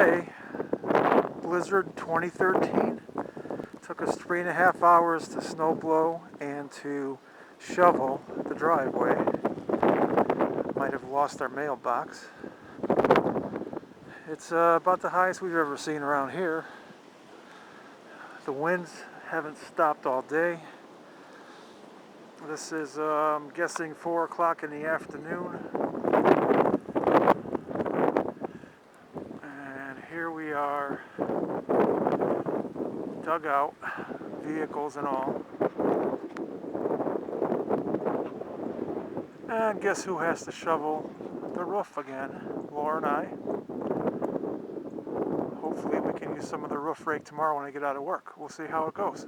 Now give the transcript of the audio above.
today, Blizzard 2013. Took us 3.5 hours to snow blow and to shovel the driveway. Might have lost our mailbox. It's about the highest we've ever seen around here. The winds haven't stopped all day. This is, I'm guessing, 4 o'clock in the afternoon. And here we are, dug out, vehicles and all. And guess who has to shovel the roof again? Laura and I. Hopefully we can use some of the roof rake tomorrow when I get out of work. We'll see how it goes.